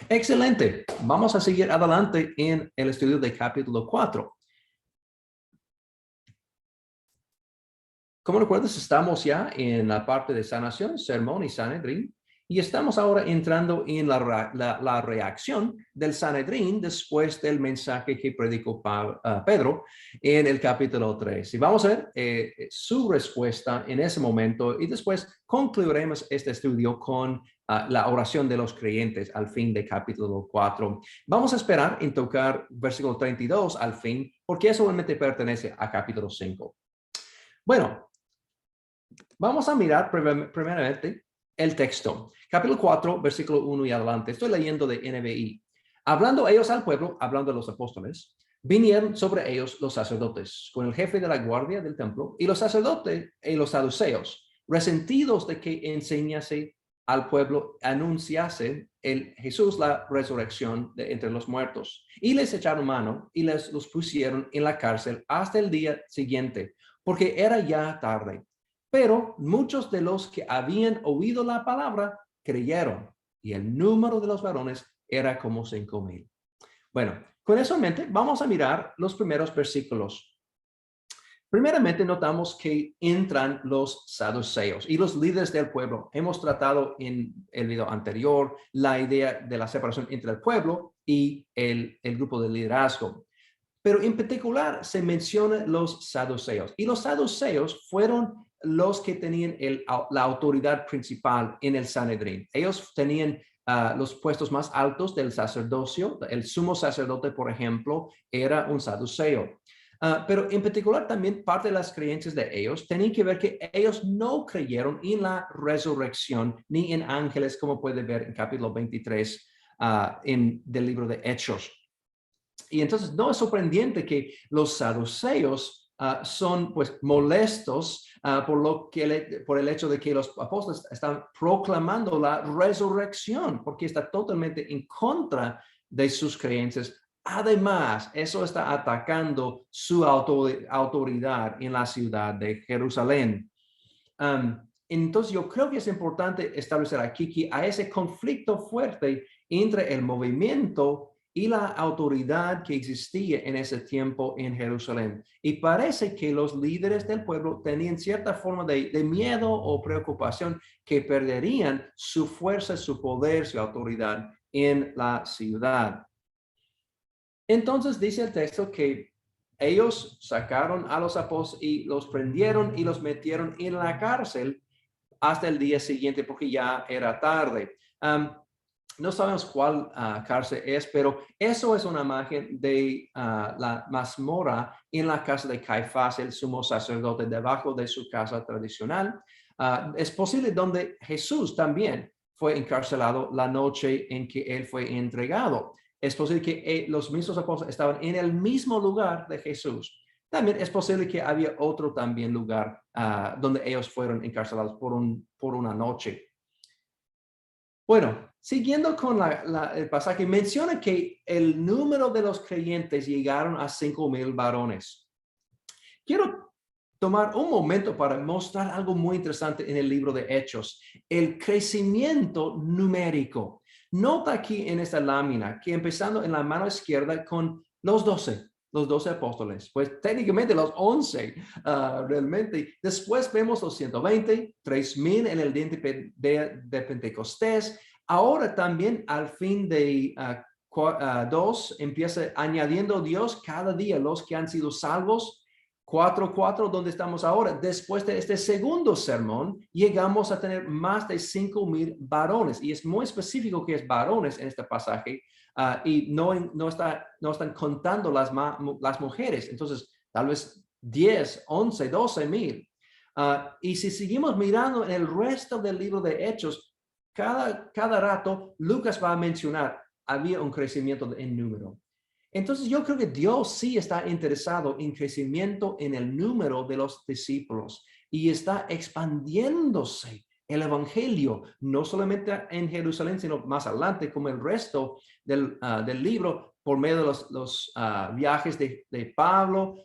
Excelente. Vamos a seguir adelante en el estudio de capítulo 4. Como recuerdas, estamos ya en la parte de sanación, sermón y Sanedrín, y estamos ahora entrando en la reacción del Sanedrín después del mensaje que predicó Pedro en el capítulo 3. Y vamos a ver su respuesta en ese momento y después concluiremos este estudio con la oración de los creyentes al fin de capítulo 4. Vamos a esperar en tocar versículo 32 al fin, porque eso realmente pertenece a capítulo 5. Bueno, vamos a mirar primeramente el texto. Capítulo 4, versículo 1 y adelante. Estoy leyendo de NBI. Hablando ellos al pueblo, hablando de los apóstoles, vinieron sobre ellos los sacerdotes, con el jefe de la guardia del templo, y los sacerdotes y los saduceos, resentidos de que enseñase al pueblo, anunciase el Jesús la resurrección de entre los muertos. Y les echaron mano y los pusieron en la cárcel hasta el día siguiente, porque era ya tarde. Pero muchos de los que habían oído la palabra creyeron, y el número de los varones era como 5,000. Bueno, con eso en mente, vamos a mirar los primeros versículos. Primeramente, notamos que entran los saduceos y los líderes del pueblo. Hemos tratado en el video anterior la idea de la separación entre el pueblo y el grupo de liderazgo. Pero en particular se mencionan los saduceos. Y los saduceos fueron los que tenían la autoridad principal en el Sanedrín. Ellos tenían los puestos más altos del sacerdocio. El sumo sacerdote, por ejemplo, era un saduceo. Pero en particular también parte de las creencias de ellos tenían que ver que ellos no creyeron en la resurrección ni en ángeles, como puede ver en capítulo 23 del libro de Hechos. Y entonces no es sorprendente que los saduceos son pues molestos por el hecho de que los apóstoles están proclamando la resurrección, porque está totalmente en contra de sus creencias. Además, eso está atacando su autoridad en la ciudad de Jerusalén. Entonces, yo creo que es importante establecer aquí que hay ese conflicto fuerte entre el movimiento y la autoridad que existía en ese tiempo en Jerusalén. Y parece que los líderes del pueblo tenían cierta forma de miedo o preocupación que perderían su fuerza, su poder, su autoridad en la ciudad. Entonces dice el texto que ellos sacaron a los apóstoles y los prendieron y los metieron en la cárcel hasta el día siguiente porque ya era tarde. No sabemos cuál cárcel es, pero eso es una imagen de la mazmorra en la casa de Caifás, el sumo sacerdote, debajo de su casa tradicional. Es posible donde Jesús también fue encarcelado la noche en que él fue entregado. Es posible que los mismos apóstoles estaban en el mismo lugar de Jesús. También es posible que había otro también lugar donde ellos fueron encarcelados por una noche. Bueno, siguiendo con el pasaje, menciona que el número de los creyentes llegaron a 5,000 varones. Quiero tomar un momento para mostrar algo muy interesante en el libro de Hechos, el crecimiento numérico. Nota aquí en esta lámina que empezando en la mano izquierda con los 12 apóstoles, pues técnicamente los 11 realmente. Después vemos los 120, 3,000 en el día de Pentecostés. Ahora también al fin de 2 empieza añadiendo Dios cada día los que han sido salvos. 4:4, donde estamos ahora. Después de este segundo sermón, llegamos a tener más de 5,000 varones. Y es muy específico que es varones en este pasaje. Y no están contando las mujeres. Entonces, tal vez 10, 11, 12,000. Y si seguimos mirando en el resto del libro de Hechos, cada rato Lucas va a mencionar, había un crecimiento en número. Entonces yo creo que Dios sí está interesado en crecimiento en el número de los discípulos y está expandiéndose el evangelio, no solamente en Jerusalén, sino más adelante, como el resto del libro, por medio de los viajes de Pablo,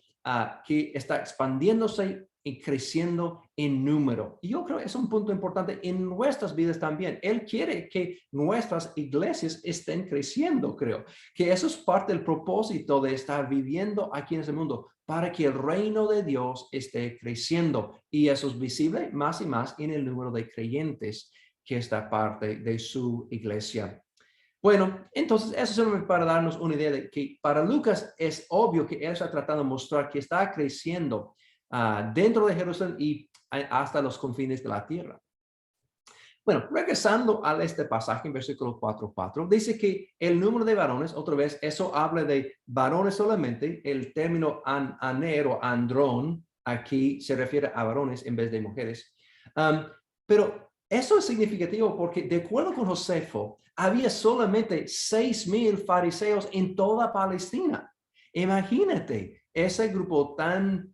que está expandiéndose y creciendo en número. Y yo creo que es un punto importante en nuestras vidas también. Él quiere que nuestras iglesias estén creciendo, creo. Que eso es parte del propósito de estar viviendo aquí en este mundo, para que el reino de Dios esté creciendo. Y eso es visible más y más en el número de creyentes que está parte de su iglesia. Bueno, entonces eso es para darnos una idea de que para Lucas es obvio que él está tratando de mostrar que está creciendo dentro de Jerusalén y hasta los confines de la tierra. Bueno, regresando a este pasaje en versículo 4:4, dice que el número de varones, otra vez, eso habla de varones solamente. El término aner o andrón aquí se refiere a varones en vez de mujeres. Pero eso es significativo porque de acuerdo con Josefo, había solamente 6,000 fariseos en toda Palestina. Imagínate ese grupo tan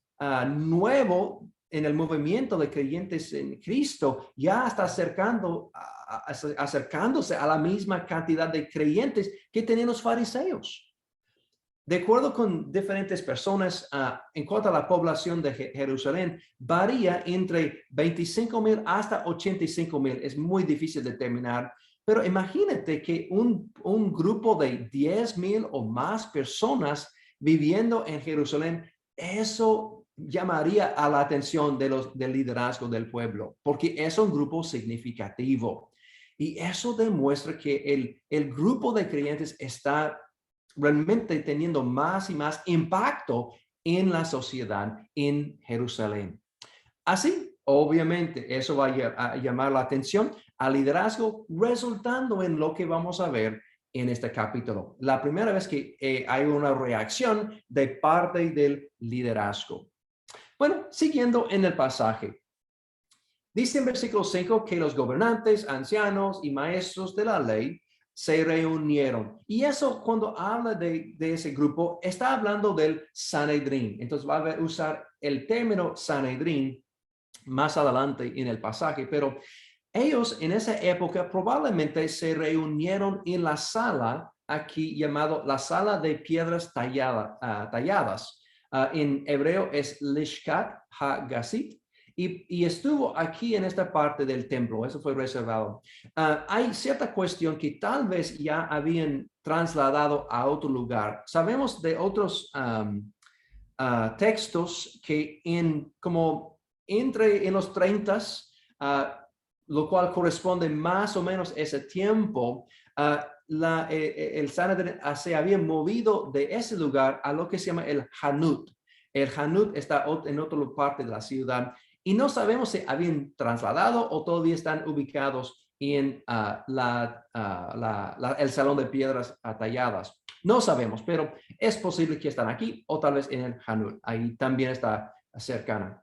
nuevo en el movimiento de creyentes en Cristo, ya está acercándose a la misma cantidad de creyentes que tenían los fariseos. De acuerdo con diferentes personas, en cuanto a la población de Jerusalén, varía entre 25,000 hasta 85,000. Es muy difícil de determinar, pero imagínate que un grupo de 10,000 o más personas viviendo en Jerusalén, eso llamaría a la atención del liderazgo del pueblo, porque es un grupo significativo. Y eso demuestra que el grupo de creyentes está realmente teniendo más y más impacto en la sociedad en Jerusalén. Así, obviamente, eso va a llamar la atención al liderazgo, resultando en lo que vamos a ver en este capítulo. La primera vez que hay una reacción de parte del liderazgo. Bueno, siguiendo en el pasaje. Dice en versículo 5 que los gobernantes, ancianos y maestros de la ley se reunieron. Y eso, cuando habla de ese grupo, está hablando del Sanedrín. Entonces va a usar el término Sanedrín más adelante en el pasaje, pero ellos en esa época probablemente se reunieron en la sala aquí llamado la sala de piedras talladas. En hebreo es Lishkat HaGasit. Y estuvo aquí en esta parte del templo, eso fue reservado. Hay cierta cuestión que tal vez ya habían trasladado a otro lugar. Sabemos de otros textos que en los 30s, lo cual corresponde más o menos ese tiempo, el Sanedrín se había movido de ese lugar a lo que se llama el Hanut. El Hanut está en otra parte de la ciudad y no sabemos si habían trasladado o todavía están ubicados en el Salón de Piedras Talladas. No sabemos, pero es posible que están aquí o tal vez en el Hanut. Ahí también está cercana.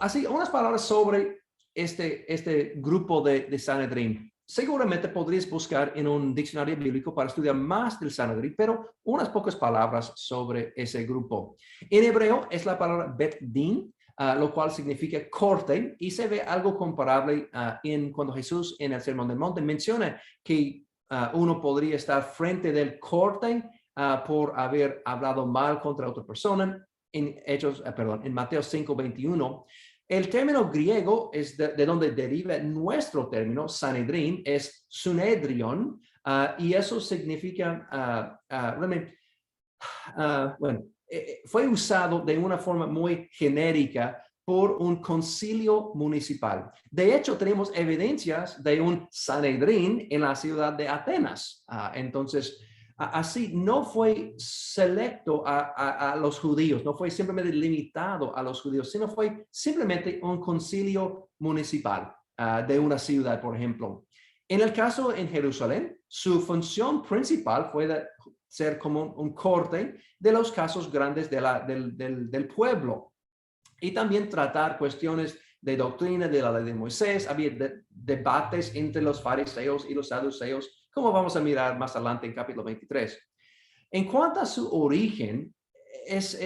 Así, unas palabras sobre este grupo de Sanedrín. Seguramente podrías buscar en un diccionario bíblico para estudiar más del Sanedrín, pero unas pocas palabras sobre ese grupo. En hebreo es la palabra Bet Din, lo cual significa corte, y se ve algo comparable cuando Jesús en el Sermón del Monte menciona que uno podría estar frente del corte por haber hablado mal contra otra persona. En Mateo 5:21, el término griego es de donde deriva nuestro término, Sanedrín, es Sunedrion, y eso significa, fue usado de una forma muy genérica por un concilio municipal. De hecho, tenemos evidencias de un Sanedrín en la ciudad de Atenas. Entonces, así no fue selecto a los judíos, no fue simplemente limitado a los judíos, sino fue simplemente un concilio municipal de una ciudad, por ejemplo. En el caso en Jerusalén, su función principal fue de ser como un corte de los casos grandes del pueblo y también tratar cuestiones de doctrina de la ley de Moisés. Había debates entre los fariseos y los saduceos, como vamos a mirar más adelante en capítulo 23. En cuanto a su origen,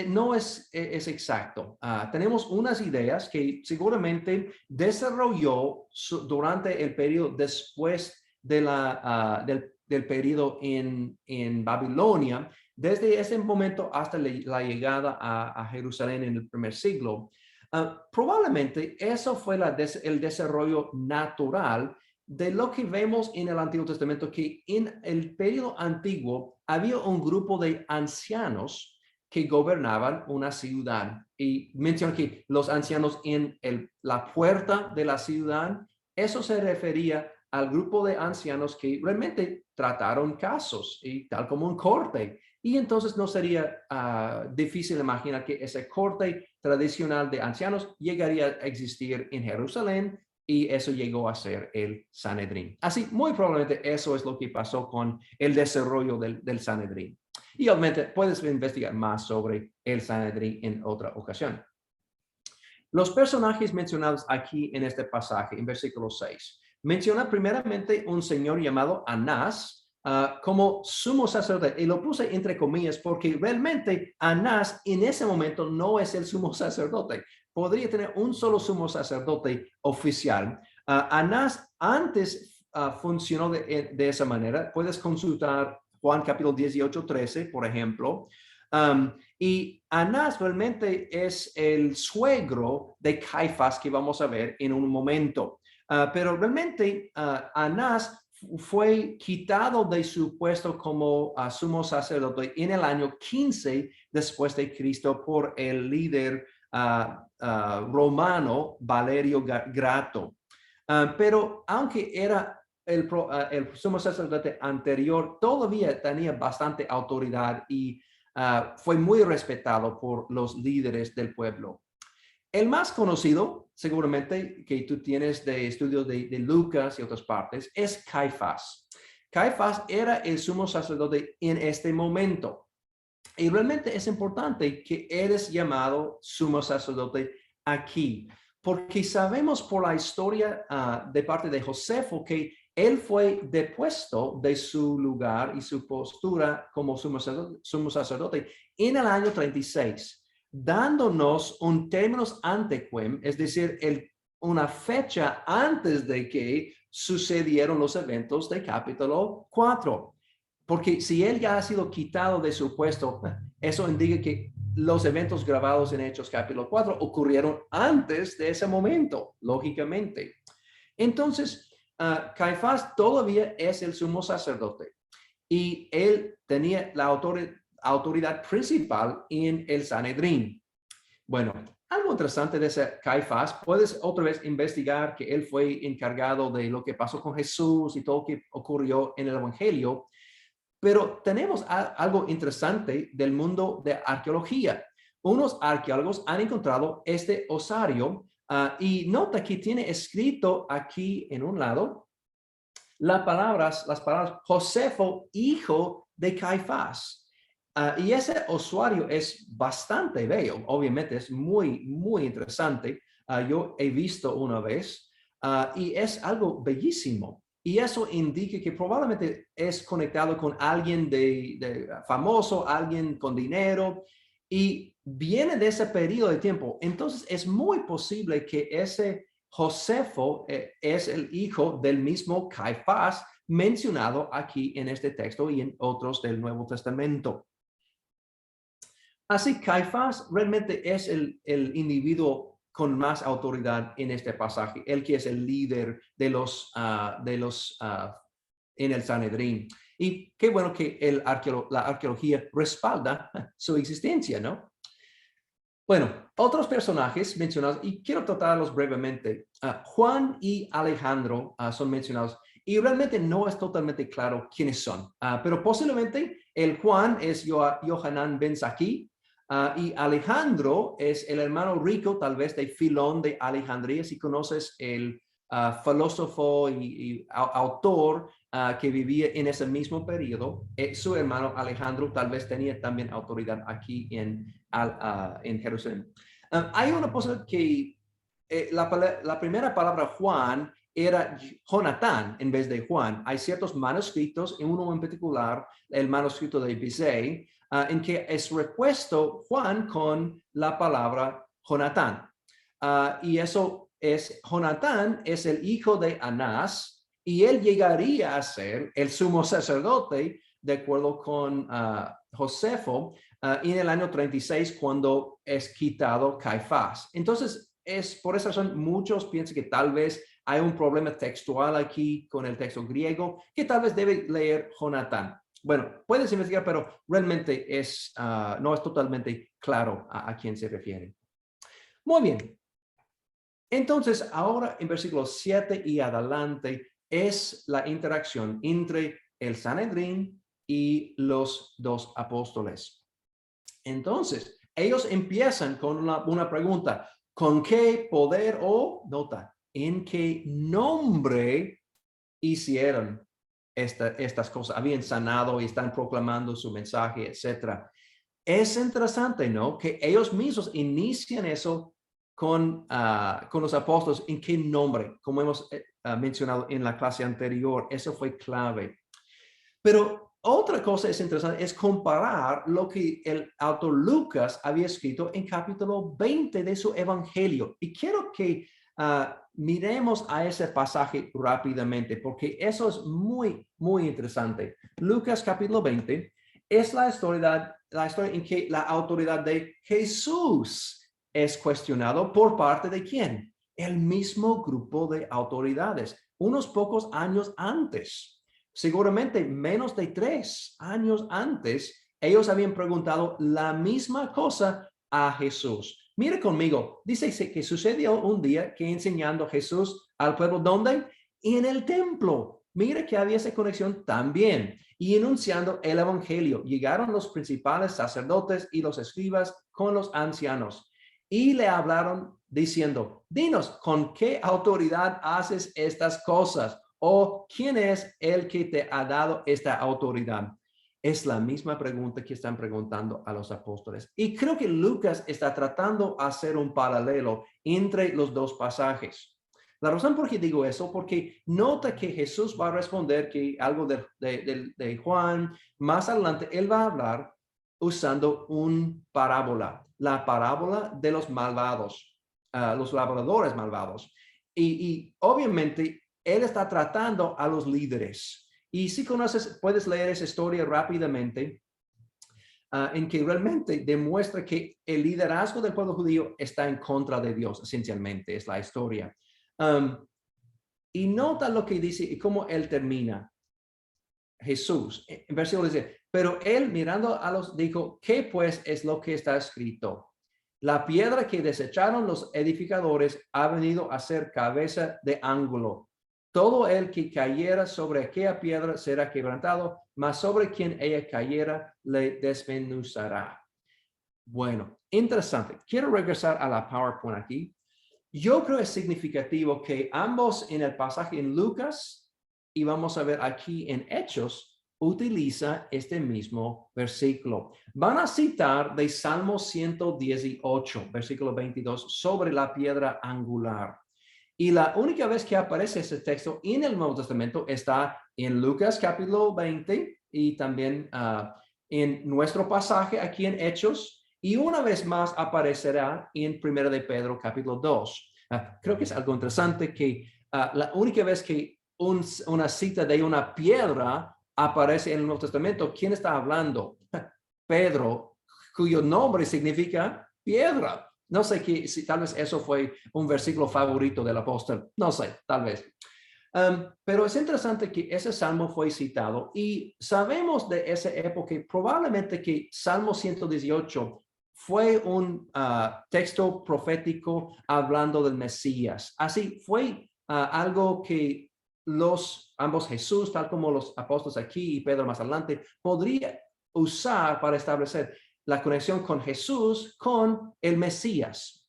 no es exacto. Tenemos unas ideas que seguramente desarrolló durante el periodo después del periodo en Babilonia, desde ese momento hasta la llegada a Jerusalén en el primer siglo. Probablemente eso fue el desarrollo natural de lo que vemos en el Antiguo Testamento, que en el periodo antiguo había un grupo de ancianos que gobernaban una ciudad. Y menciona que los ancianos en la puerta de la ciudad, eso se refería al grupo de ancianos que realmente trataron casos, y tal como un corte. Y entonces no sería difícil imaginar que ese corte tradicional de ancianos llegaría a existir en Jerusalén, y eso llegó a ser el Sanedrín. Así, muy probablemente eso es lo que pasó con el desarrollo del Sanedrín. Y obviamente puedes investigar más sobre el Sanedrín en otra ocasión. Los personajes mencionados aquí en este pasaje, en versículo 6, menciona primeramente un señor llamado Anás, como sumo sacerdote, y lo puse entre comillas porque realmente Anás en ese momento no es el sumo sacerdote. Podría tener un solo sumo sacerdote oficial. Anás antes funcionó de esa manera. Puedes consultar Juan capítulo 18, 13, por ejemplo. Y Anás realmente es el suegro de Caifás, que vamos a ver en un momento. Pero realmente Anás fue quitado de su puesto como sumo sacerdote en el año 15 después de Cristo por el líder romano Valerio Grato. Pero aunque era el sumo sacerdote anterior, todavía tenía bastante autoridad y fue muy respetado por los líderes del pueblo. El más conocido, seguramente, que tú tienes de estudios de Lucas y otras partes, es Caifás. Caifás era el sumo sacerdote en este momento. Y realmente es importante que eres llamado sumo sacerdote aquí, porque sabemos por la historia de parte de Josefo que él fue depuesto de su lugar y su postura como sumo sacerdote en el año 36, dándonos un términos antequem, es decir, una fecha antes de que sucedieron los eventos de capítulo 4. Porque si él ya ha sido quitado de su puesto, eso indica que los eventos grabados en Hechos capítulo 4 ocurrieron antes de ese momento, lógicamente. Entonces, Caifás todavía es el sumo sacerdote y él tenía la autoridad principal en el Sanedrín. Bueno, algo interesante de ese Caifás, puedes otra vez investigar que él fue encargado de lo que pasó con Jesús y todo lo que ocurrió en el Evangelio. Pero tenemos algo interesante del mundo de arqueología. Unos arqueólogos han encontrado este osario y nota que tiene escrito aquí en un lado las palabras Josefo, hijo de Caifás. Y ese osario es bastante bello, obviamente es muy, muy interesante. Yo he visto una vez y es algo bellísimo. Y eso indica que probablemente es conectado con alguien de famoso, alguien con dinero, y viene de ese periodo de tiempo. Entonces es muy posible que ese Josefo es el hijo del mismo Caifás mencionado aquí en este texto y en otros del Nuevo Testamento. Así, Caifás realmente es el individuo con más autoridad en este pasaje, el que es el líder de los en el Sanedrín. Y qué bueno que la arqueología respalda su existencia, ¿no? Bueno, otros personajes mencionados, y quiero tratarlos brevemente. Juan y Alejandro son mencionados, y realmente no es totalmente claro quiénes son, pero posiblemente el Juan es Yohanan ben Zaki, y Alejandro es el hermano rico, tal vez de Filón de Alejandría, si conoces el filósofo y autor que vivía en ese mismo periodo. Su hermano Alejandro tal vez tenía también autoridad aquí en Jerusalén. Hay una posibilidad que la primera palabra Juan era Jonatán en vez de Juan. Hay ciertos manuscritos, en uno en particular, el manuscrito de Bizet, en que es repuesto Juan con la palabra Jonatán. Y eso es, Jonatán es el hijo de Anás, y él llegaría a ser el sumo sacerdote de acuerdo con Josefo en el año 36 cuando es quitado Caifás. Entonces, es por esa razón muchos piensan que tal vez hay un problema textual aquí con el texto griego que tal vez debe leer Jonatán. Bueno, puedes investigar, pero realmente no es totalmente claro a quién se refiere. Muy bien. Entonces, ahora en versículos 7 y adelante es la interacción entre el Sanedrín y los dos apóstoles. Entonces, ellos empiezan con una pregunta. ¿Con qué poder o, nota, en qué nombre hicieron estas cosas? Habían sanado y están proclamando su mensaje, etcétera. Es interesante, ¿no? Que ellos mismos inician eso con los apóstoles. ¿En qué nombre? Como hemos mencionado en la clase anterior, eso fue clave. Pero otra cosa es interesante, es comparar lo que el autor Lucas había escrito en capítulo 20 de su evangelio. Y quiero que miremos a ese pasaje rápidamente, porque eso es muy, muy interesante. Lucas capítulo 20 es la historia en que la autoridad de Jesús es cuestionado por parte de ¿quién? El mismo grupo de autoridades, unos pocos años antes. Seguramente menos de 3 años antes, ellos habían preguntado la misma cosa a Jesús. Mire conmigo, dice que sucedió un día que enseñando Jesús al pueblo, ¿dónde? En el templo. Mire que había esa conexión también. Y enunciando el evangelio, llegaron los principales sacerdotes y los escribas con los ancianos y le hablaron diciendo, dinos, ¿con qué autoridad haces estas cosas? ¿O quién es el que te ha dado esta autoridad? Es la misma pregunta que están preguntando a los apóstoles. Y creo que Lucas está tratando de hacer un paralelo entre los dos pasajes. La razón por qué digo eso, porque nota que Jesús va a responder que algo de Juan, más adelante, él va a hablar usando una parábola, la parábola de los malvados, los labradores malvados. Y obviamente él está tratando a los líderes. Y si conoces, puedes leer esa historia rápidamente, en que realmente demuestra que el liderazgo del pueblo judío está en contra de Dios, esencialmente, es la historia. Y nota lo que dice y cómo él termina. Jesús, en versículo dice, pero él mirando a los dijo, ¿qué pues es lo que está escrito? La piedra que desecharon los edificadores ha venido a ser cabeza de ángulo. Todo el que cayera sobre aquella piedra será quebrantado, mas sobre quien ella cayera le desmenuzará. Bueno, interesante. Quiero regresar a la PowerPoint aquí. Yo creo es significativo que ambos en el pasaje en Lucas y vamos a ver aquí en Hechos, utiliza este mismo versículo. Van a citar de Salmo 118, versículo 22, sobre la piedra angular. Y la única vez que aparece ese texto en el Nuevo Testamento está en Lucas capítulo 20 y también en nuestro pasaje aquí en Hechos. Y una vez más aparecerá en 1 de Pedro capítulo 2. Creo que es algo interesante que la única vez que una cita de una piedra aparece en el Nuevo Testamento, ¿quién está hablando? Pedro, cuyo nombre significa piedra. No sé si tal vez eso fue un versículo favorito del apóstol. No sé, tal vez. Pero es interesante que ese salmo fue citado y sabemos de esa época probablemente que Salmo 118 fue un texto profético hablando del Mesías. Así fue algo que ambos Jesús, tal como los apóstoles aquí y Pedro más adelante, podría usar para establecer la conexión con Jesús, con el Mesías.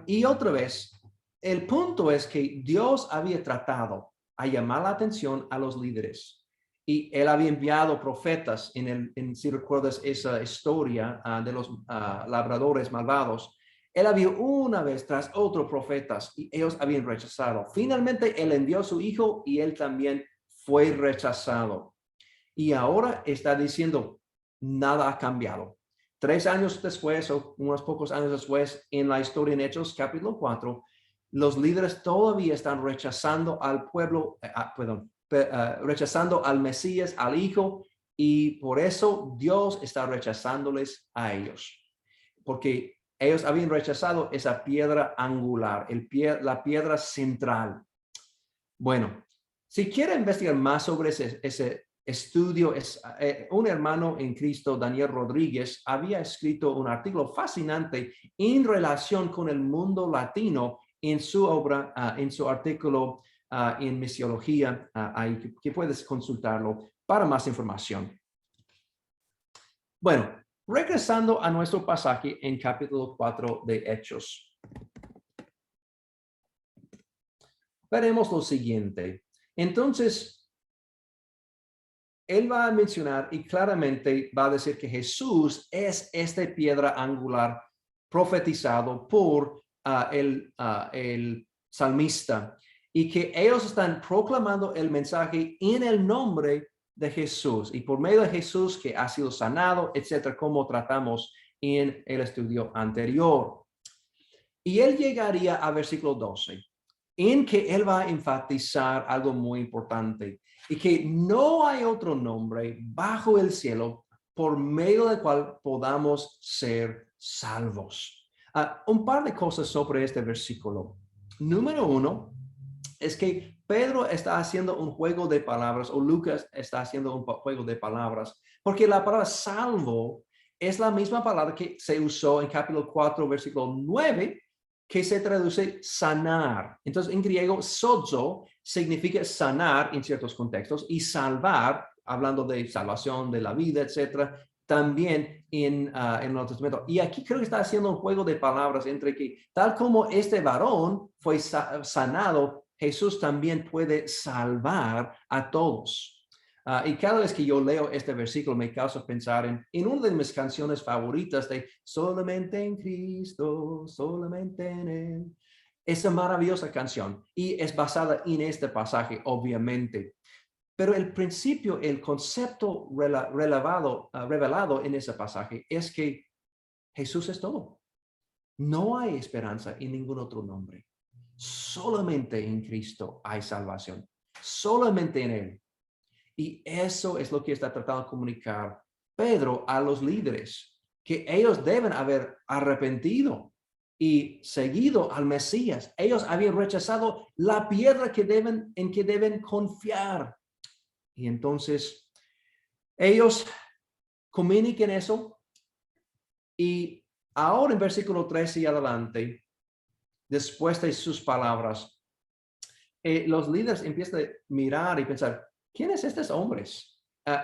Y otra vez, el punto es que Dios había tratado a llamar la atención a los líderes y él había enviado profetas si recuerdas esa historia de los labradores malvados. Él había una vez tras otro profetas y ellos habían rechazado. Finalmente él envió a su hijo y él también fue rechazado. Y ahora está diciendo, nada ha cambiado. 3 años después o unos pocos años después, en la historia en Hechos capítulo 4, los líderes todavía están rechazando al pueblo, rechazando al Mesías, al Hijo, y por eso Dios está rechazándoles a ellos, porque ellos habían rechazado esa piedra angular, la piedra central. Bueno, si quiere investigar más sobre ese estudio, un hermano en Cristo, Daniel Rodríguez, había escrito un artículo fascinante en relación con el mundo latino en su obra, en su artículo en Misiología, ahí que puedes consultarlo para más información. Bueno, regresando a nuestro pasaje en capítulo 4 de Hechos. Veremos lo siguiente. Entonces, él va a mencionar y claramente va a decir que Jesús es esta piedra angular profetizado por el salmista y que ellos están proclamando el mensaje en el nombre de Jesús y por medio de Jesús que ha sido sanado, etcétera, como tratamos en el estudio anterior. Y él llegaría a versículo 12, en que él va a enfatizar algo muy importante y que no hay otro nombre bajo el cielo por medio del cual podamos ser salvos. Un par de cosas sobre este versículo. Número uno es que Pedro está haciendo un juego de palabras, o Lucas está haciendo un juego de palabras, porque la palabra salvo es la misma palabra que se usó en capítulo 4, versículo 9, que se traduce sanar. Entonces, en griego, sozo significa sanar en ciertos contextos y salvar, hablando de salvación de la vida, etcétera, también en el Nuevo Testamento. Y aquí creo que está haciendo un juego de palabras entre que, tal como este varón fue sanado, Jesús también puede salvar a todos. Y cada vez que yo leo este versículo me causa pensar en una de mis canciones favoritas de Solamente en Cristo, solamente en Él. Esa maravillosa canción y es basada en este pasaje, obviamente. Pero el principio, el concepto revelado en ese pasaje es que Jesús es todo. No hay esperanza en ningún otro nombre. Solamente en Cristo hay salvación. Solamente en Él. Y eso es lo que está tratando de comunicar Pedro a los líderes, que ellos deben haber arrepentido y seguido al Mesías. Ellos habían rechazado la piedra en que deben confiar. Y entonces ellos comunican eso y ahora en versículo 13 y adelante, después de sus palabras, los líderes empiezan a mirar y pensar, ¿quiénes estos hombres?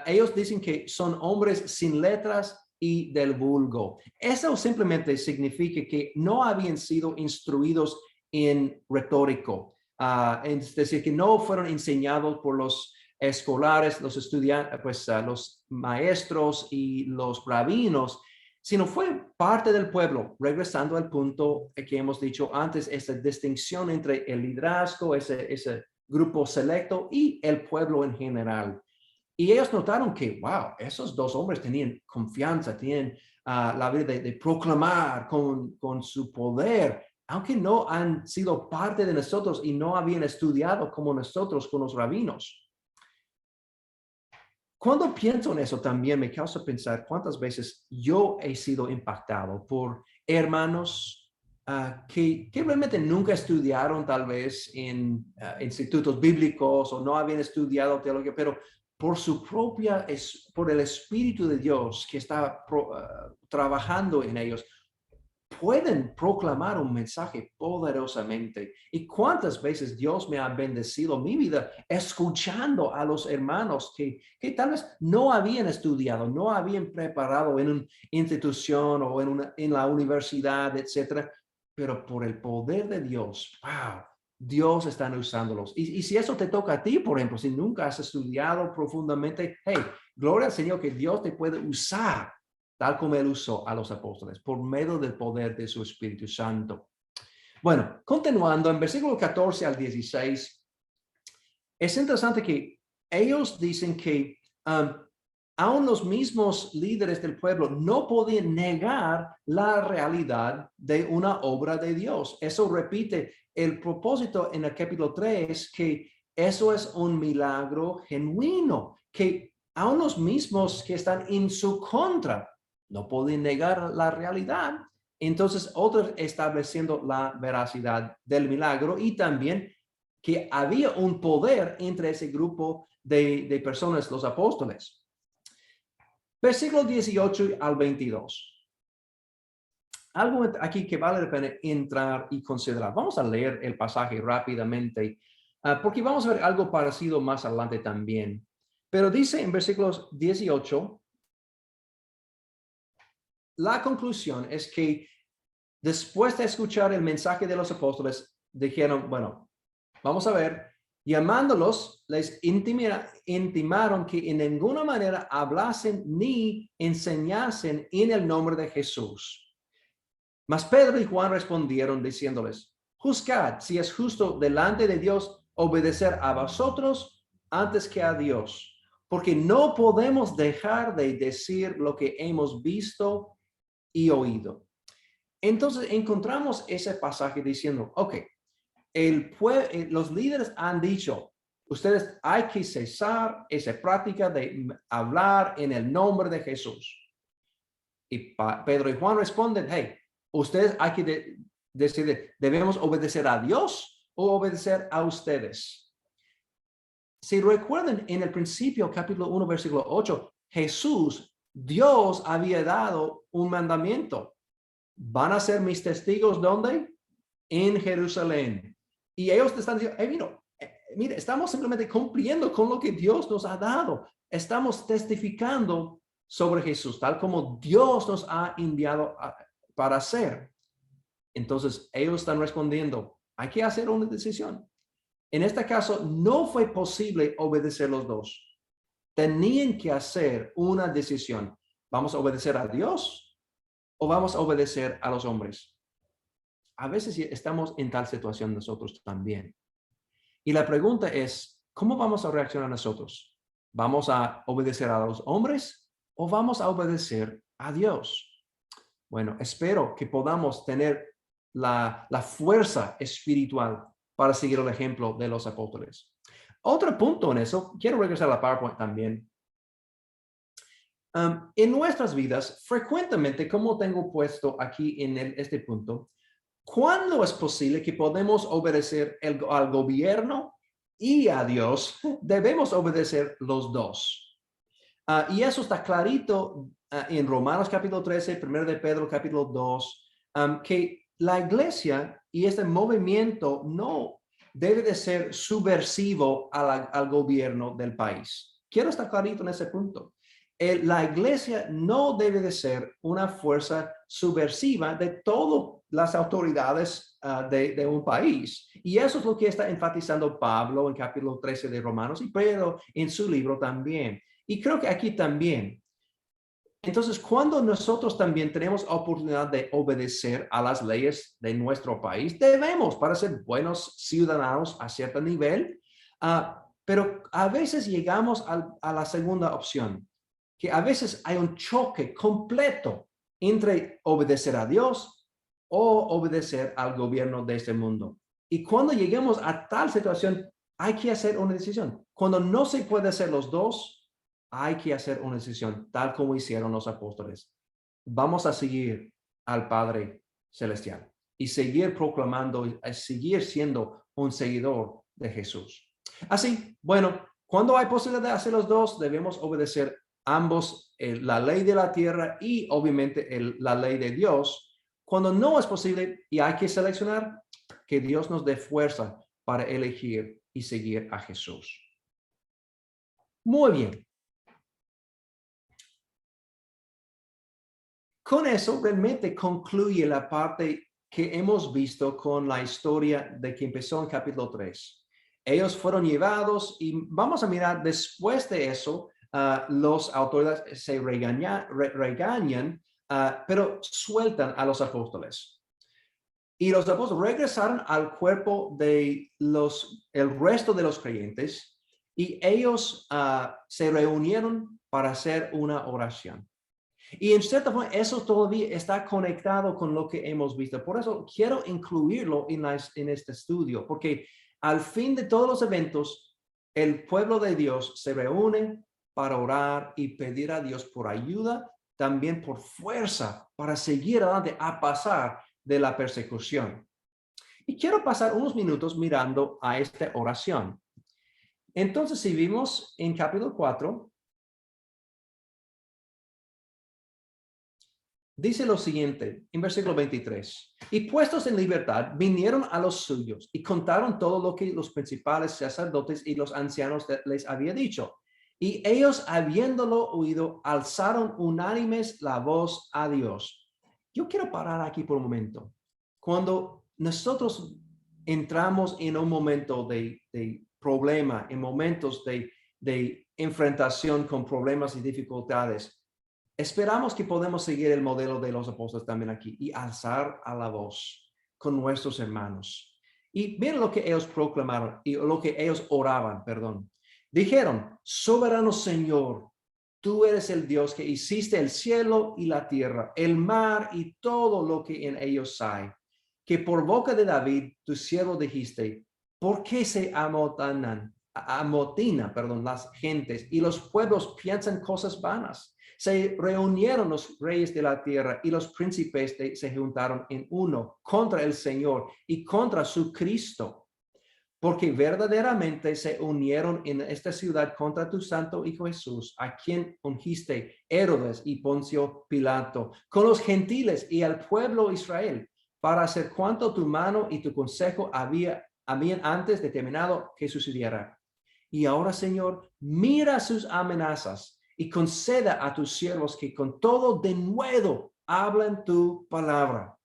Ellos dicen que son hombres sin letras y del vulgo. Eso simplemente significa que no habían sido instruidos en retórico. Es decir, que no fueron enseñados por los escolares, los estudiantes, pues los maestros y los rabinos, sino fue parte del pueblo, regresando al punto que hemos dicho antes, esa distinción entre el liderazgo, ese grupo selecto y el pueblo en general. Y ellos notaron que, wow, esos dos hombres tenían confianza, tenían la vida de proclamar con su poder, aunque no han sido parte de nosotros y no habían estudiado como nosotros con los rabinos. Cuando pienso en eso también me causa pensar cuántas veces yo he sido impactado por hermanos que realmente nunca estudiaron tal vez en institutos bíblicos o no habían estudiado teología, pero por su propia, por el Espíritu de Dios que está trabajando en ellos, pueden proclamar un mensaje poderosamente. ¿Y cuántas veces Dios me ha bendecido mi vida escuchando a los hermanos que tal vez no habían estudiado, no habían preparado en una institución o en la universidad, etcétera, pero por el poder de Dios, wow, Dios está usándolos. Y si eso te toca a ti, por ejemplo, si nunca has estudiado profundamente, hey, gloria al Señor que Dios te puede usar tal como Él usó a los apóstoles, por medio del poder de su Espíritu Santo. Bueno, continuando en versículo 14 al 16, es interesante que ellos dicen que aún los mismos líderes del pueblo no podían negar la realidad de una obra de Dios. Eso repite el propósito en el capítulo 3, que eso es un milagro genuino, que aún los mismos que están en su contra no pueden negar la realidad. Entonces, otros estableciendo la veracidad del milagro y también que había un poder entre ese grupo de personas, los apóstoles. Versículo 18 al 22. Algo aquí que vale la pena entrar y considerar. Vamos a leer el pasaje rápidamente, porque vamos a ver algo parecido más adelante también. Pero dice en versículos 18, la conclusión es que después de escuchar el mensaje de los apóstoles, dijeron, bueno, vamos a ver, llamándolos, les intimaron que en ninguna manera hablasen ni enseñasen en el nombre de Jesús. Mas Pedro y Juan respondieron diciéndoles, juzgad si es justo delante de Dios obedecer a vosotros antes que a Dios, porque no podemos dejar de decir lo que hemos visto y oído. Entonces encontramos ese pasaje diciendo, ok, los líderes han dicho, ustedes hay que cesar esa práctica de hablar en el nombre de Jesús. Y Pedro y Juan responden, hey, ustedes hay que decidir, ¿debemos obedecer a Dios o obedecer a ustedes? Si recuerdan en el principio, capítulo 1, versículo 8, Jesús, Dios había dado un mandamiento. Van a ser mis testigos, ¿dónde? En Jerusalén. Y ellos te están diciendo, hey, mira, estamos simplemente cumpliendo con lo que Dios nos ha dado. Estamos testificando sobre Jesús, tal como Dios nos ha enviado para hacer. Entonces, ellos están respondiendo, hay que hacer una decisión. En este caso, no fue posible obedecer los dos. Tenían que hacer una decisión. ¿Vamos a obedecer a Dios o vamos a obedecer a los hombres? A veces estamos en tal situación nosotros también. Y la pregunta es, ¿cómo vamos a reaccionar nosotros? ¿Vamos a obedecer a los hombres o vamos a obedecer a Dios? Bueno, espero que podamos tener la fuerza espiritual para seguir el ejemplo de los apóstoles. Otro punto en eso, quiero regresar a la PowerPoint también. En nuestras vidas, frecuentemente, como tengo puesto aquí en este punto, ¿cuándo es posible que podemos obedecer al gobierno y a Dios? Debemos obedecer los dos. Y eso está clarito en Romanos capítulo 13, 1 de Pedro capítulo 2, que la iglesia y este movimiento no debe de ser subversivo al gobierno del país. Quiero estar clarito en ese punto. La iglesia no debe de ser una fuerza subversiva de todas las autoridades de un país. Y eso es lo que está enfatizando Pablo en capítulo 13 de Romanos y Pedro en su libro también. Y creo que aquí también. Entonces, cuando nosotros también tenemos oportunidad de obedecer a las leyes de nuestro país, debemos para ser buenos ciudadanos a cierto nivel. Pero a veces llegamos a la segunda opción, que a veces hay un choque completo entre obedecer a Dios o obedecer al gobierno de este mundo. Y cuando lleguemos a tal situación, hay que hacer una decisión. Cuando no se puede hacer los dos, hay que hacer una decisión, tal como hicieron los apóstoles. Vamos a seguir al Padre Celestial y seguir proclamando, seguir siendo un seguidor de Jesús. Así, bueno, cuando hay posibilidad de hacer los dos, debemos obedecer ambos, la ley de la tierra y obviamente la ley de Dios. Cuando no es posible y hay que seleccionar, que Dios nos dé fuerza para elegir y seguir a Jesús. Muy bien. Con eso realmente concluye la parte que hemos visto con la historia de que empezó en capítulo 3. Ellos fueron llevados y vamos a mirar después de eso, los autoridades se regañan, pero sueltan a los apóstoles. Y los apóstoles regresaron al cuerpo de el resto de los creyentes y ellos se reunieron para hacer una oración. Y en cierta forma, eso todavía está conectado con lo que hemos visto. Por eso quiero incluirlo en este estudio, porque al fin de todos los eventos, el pueblo de Dios se reúne para orar y pedir a Dios por ayuda, también por fuerza para seguir adelante a pasar de la persecución. Y quiero pasar unos minutos mirando a esta oración. Entonces, si vimos en capítulo 4, dice lo siguiente, en versículo 23. Y puestos en libertad, vinieron a los suyos y contaron todo lo que los principales sacerdotes y los ancianos les había dicho. Y ellos, habiéndolo oído, alzaron unánimes la voz a Dios. Yo quiero parar aquí por un momento. Cuando nosotros entramos en un momento de problema, en momentos de enfrentación con problemas y dificultades, esperamos que podemos seguir el modelo de los apóstoles también aquí y alzar a la voz con nuestros hermanos. Y miren lo que ellos proclamaron y lo que ellos oraban, perdón. Dijeron, soberano Señor, tú eres el Dios que hiciste el cielo y la tierra, el mar y todo lo que en ellos hay, que por boca de David, tu siervo, dijiste, ¿por qué se amotinan, las gentes y los pueblos piensan cosas vanas? Se reunieron los reyes de la tierra y los príncipes se juntaron en uno contra el Señor y contra su Cristo, porque verdaderamente se unieron en esta ciudad contra tu santo Hijo Jesús, a quien ungiste Herodes y Poncio Pilato, con los gentiles y al pueblo Israel, para hacer cuanto tu mano y tu consejo habían antes determinado que sucediera. Y ahora, Señor, mira sus amenazas y conceda a tus siervos que con todo denuedo hablen tu palabra.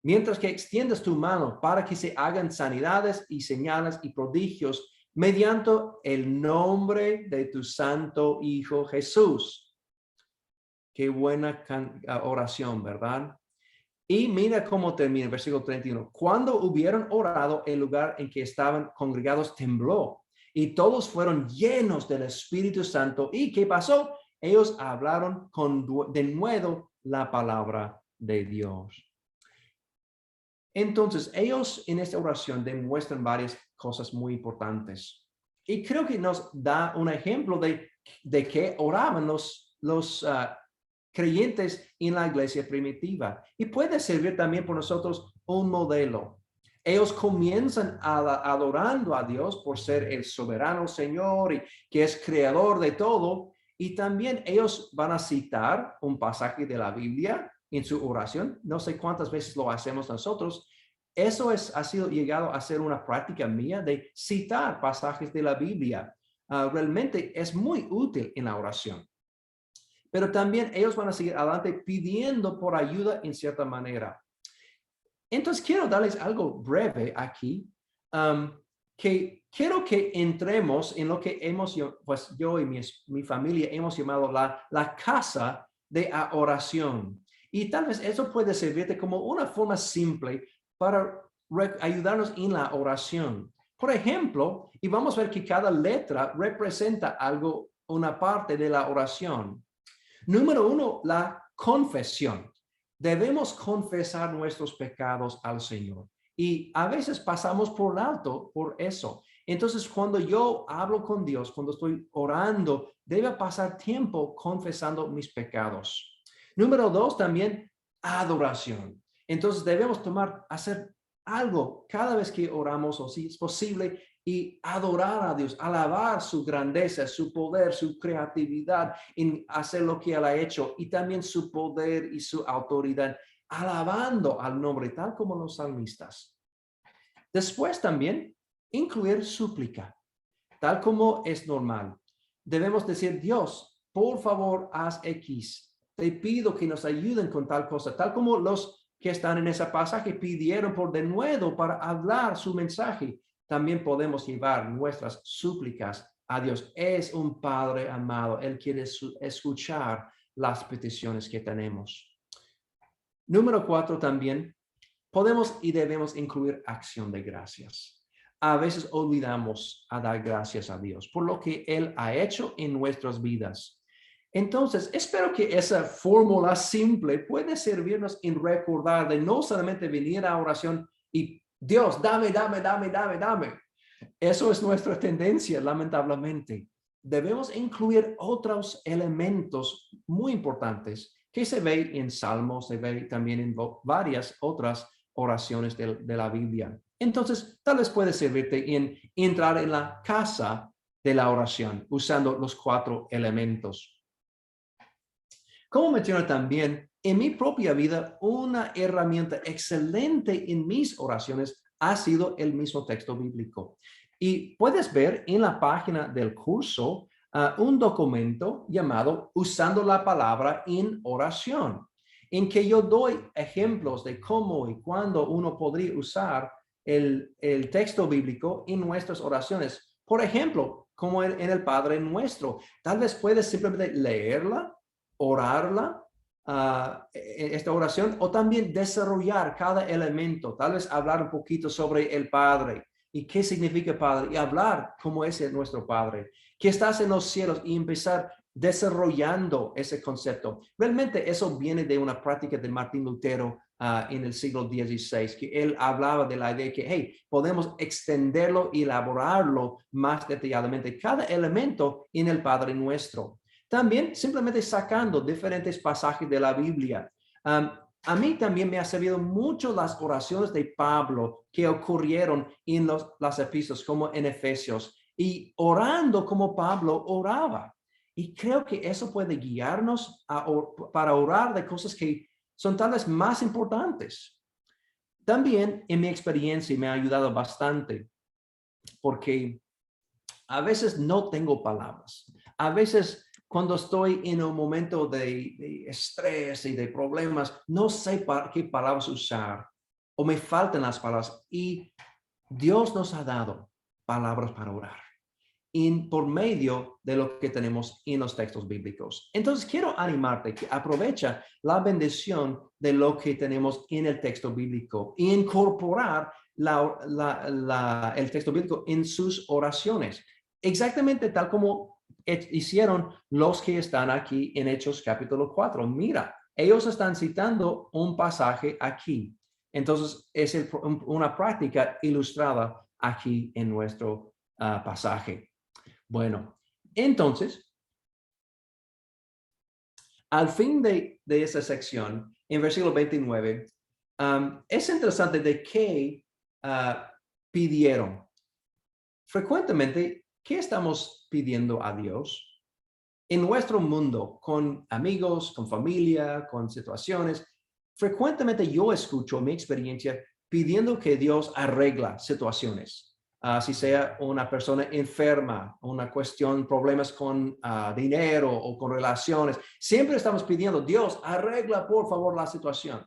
Mientras que extiendas tu mano para que se hagan sanidades y señales y prodigios mediante el nombre de tu santo Hijo Jesús. Qué buena oración, ¿verdad? Y mira cómo termina el versículo 31. Cuando hubieron orado, el lugar en que estaban congregados tembló y todos fueron llenos del Espíritu Santo. ¿Y qué pasó? Ellos hablaron de nuevo la palabra de Dios. Entonces, ellos en esta oración demuestran varias cosas muy importantes. Y creo que nos da un ejemplo de que oraban los creyentes en la iglesia primitiva. Y puede servir también por nosotros un modelo. Ellos comienzan adorando a Dios por ser el soberano Señor y que es creador de todo. Y también ellos van a citar un pasaje de la Biblia en su oración. No sé cuántas veces lo hacemos nosotros. Eso ha sido llegado a ser una práctica mía de citar pasajes de la Biblia. Realmente es muy útil en la oración. Pero también ellos van a seguir adelante pidiendo por ayuda en cierta manera. Entonces, quiero darles algo breve aquí, que quiero que entremos en lo que pues yo y mi familia hemos llamado la casa de oración. Y tal vez eso puede servirte como una forma simple para ayudarnos en la oración. Por ejemplo, y vamos a ver que cada letra representa algo, una parte de la oración. Número 1, la confesión. Debemos confesar nuestros pecados al Señor. Y a veces pasamos por alto por eso. Entonces, cuando yo hablo con Dios, cuando estoy orando, debe pasar tiempo confesando mis pecados. Número 2, también adoración. Entonces, debemos hacer algo cada vez que oramos, o si es posible, y adorar a Dios, alabar su grandeza, su poder, su creatividad en hacer lo que Él ha hecho y también su poder y su autoridad, alabando al nombre, tal como los salmistas. Después también incluir súplica, tal como es normal. Debemos decir, Dios, por favor, haz X. Te pido que nos ayuden con tal cosa, tal como los que están en ese pasaje pidieron por denuedo para hablar su mensaje. También podemos llevar nuestras súplicas a Dios. Es un Padre amado. Él quiere escuchar las peticiones que tenemos. Número 4, también podemos y debemos incluir acción de gracias. a veces olvidamos a dar gracias a Dios por lo que Él ha hecho en nuestras vidas. Entonces, espero que esa fórmula simple puede servirnos en recordar de no solamente venir a oración y Dios, dame, dame, dame, dame, dame. Eso es nuestra tendencia, lamentablemente. Debemos incluir otros elementos muy importantes que se ve en Salmos, se ve también en varias otras oraciones de la Biblia. Entonces, tal vez puede servirte en entrar en la casa de la oración usando los 4 elementos. Como menciono también, en mi propia vida, una herramienta excelente en mis oraciones ha sido el mismo texto bíblico. Y puedes ver en la página del curso un documento llamado Usando la palabra en oración, en que yo doy ejemplos de cómo y cuándo uno podría usar el texto bíblico en nuestras oraciones. Por ejemplo, como en el Padre Nuestro, tal vez puedes simplemente leerla, orarla, esta oración, o también desarrollar cada elemento, tal vez hablar un poquito sobre el Padre y qué significa Padre, y hablar cómo es nuestro Padre, que estás en los cielos, y empezar desarrollando ese concepto. Realmente eso viene de una práctica de Martín Lutero en el siglo XVI, que él hablaba de la idea que, hey, podemos extenderlo y elaborarlo más detalladamente, cada elemento en el Padre Nuestro. También simplemente sacando diferentes pasajes de la Biblia. A mí también me ha servido mucho las oraciones de Pablo que ocurrieron en las epístolas, como en Efesios, y orando como Pablo oraba. Y creo que eso puede guiarnos para orar de cosas que son tal vez más importantes. También en mi experiencia me ha ayudado bastante porque a veces no tengo palabras. A veces cuando estoy en un momento de estrés y de problemas, no sé qué palabras usar o me faltan las palabras, y Dios nos ha dado palabras para orar por medio de lo que tenemos en los textos bíblicos. Entonces quiero animarte que aprovecha la bendición de lo que tenemos en el texto bíblico e incorporar el texto bíblico en sus oraciones. Exactamente tal como hicieron los que están aquí en Hechos capítulo 4. Mira, ellos están citando un pasaje aquí. Entonces es una práctica ilustrada aquí en nuestro pasaje. Bueno, entonces, al fin de esa sección, en versículo 29, es interesante de qué pidieron. Frecuentemente, ¿qué estamos pidiendo a Dios? En nuestro mundo, con amigos, con familia, con situaciones, frecuentemente yo escucho mi experiencia pidiendo que Dios arregla situaciones. Si sea una persona enferma, una cuestión, problemas con dinero o con relaciones, siempre estamos pidiendo, Dios, arregla por favor la situación.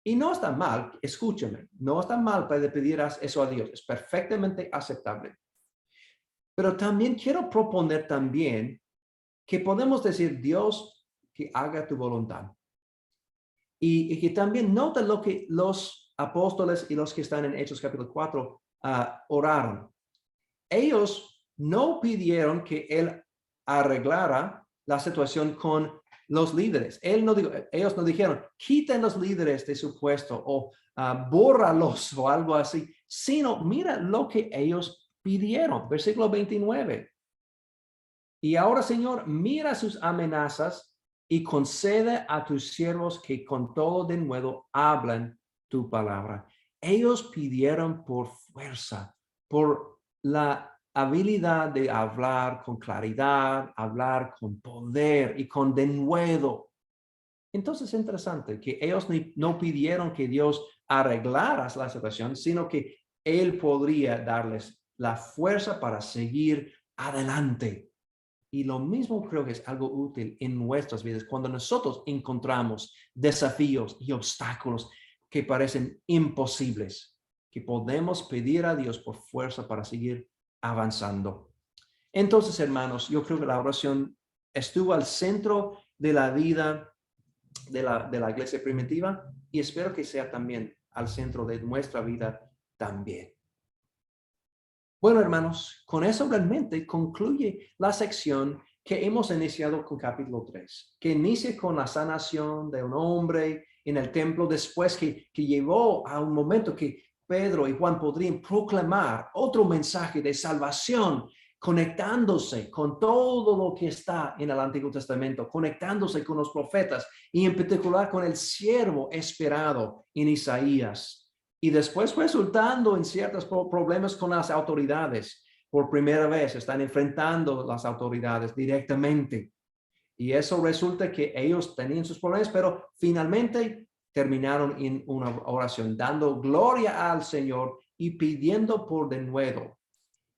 Y no está mal, escúchame, no está mal para pedir eso a Dios, es perfectamente aceptable. Pero también quiero proponer también que podemos decir, Dios, que haga tu voluntad. Y que también nota lo que los apóstoles y los que están en Hechos capítulo 4 oraron. Ellos no pidieron que Él arreglara la situación con los líderes. Ellos no dijeron, quiten los líderes de su puesto o bórralos o algo así, sino mira lo que ellos pidieron. Versículo 29. Y ahora, Señor, mira sus amenazas y concede a tus siervos que con todo de nuevo hablan tu palabra. Ellos pidieron por fuerza, por la habilidad de hablar con claridad, hablar con poder y con denuedo. Entonces es interesante que ellos no pidieron que Dios arreglara la situación, sino que Él podría darles la fuerza para seguir adelante. Y lo mismo creo que es algo útil en nuestras vidas cuando nosotros encontramos desafíos y obstáculos que parecen imposibles, que podemos pedir a Dios por fuerza para seguir avanzando. Entonces, hermanos, yo creo que la oración estuvo al centro de la vida de la iglesia primitiva y espero que sea también al centro de nuestra vida también. Bueno, hermanos, con eso realmente concluye la sección que hemos iniciado con capítulo 3, que inicia con la sanación de un hombre en el templo, después que llevó a un momento que Pedro y Juan podrían proclamar otro mensaje de salvación, conectándose con todo lo que está en el Antiguo Testamento, conectándose con los profetas y en particular con el siervo esperado en Isaías. Y después resultando en ciertos problemas con las autoridades. Por primera vez están enfrentando las autoridades directamente. Y eso resulta que ellos tenían sus problemas, pero finalmente terminaron en una oración, dando gloria al Señor y pidiendo por denuedo.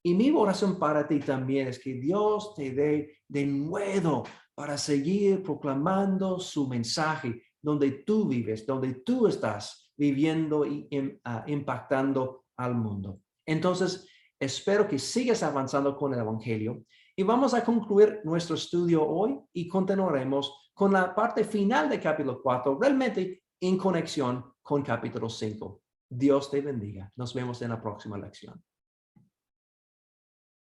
Y mi oración para ti también es que Dios te dé denuedo para seguir proclamando su mensaje donde tú vives, donde tú estás viviendo y impactando al mundo. Entonces, espero que sigas avanzando con el Evangelio y vamos a concluir nuestro estudio hoy y continuaremos con la parte final de capítulo 4, realmente en conexión con capítulo 5. Dios te bendiga. Nos vemos en la próxima lección.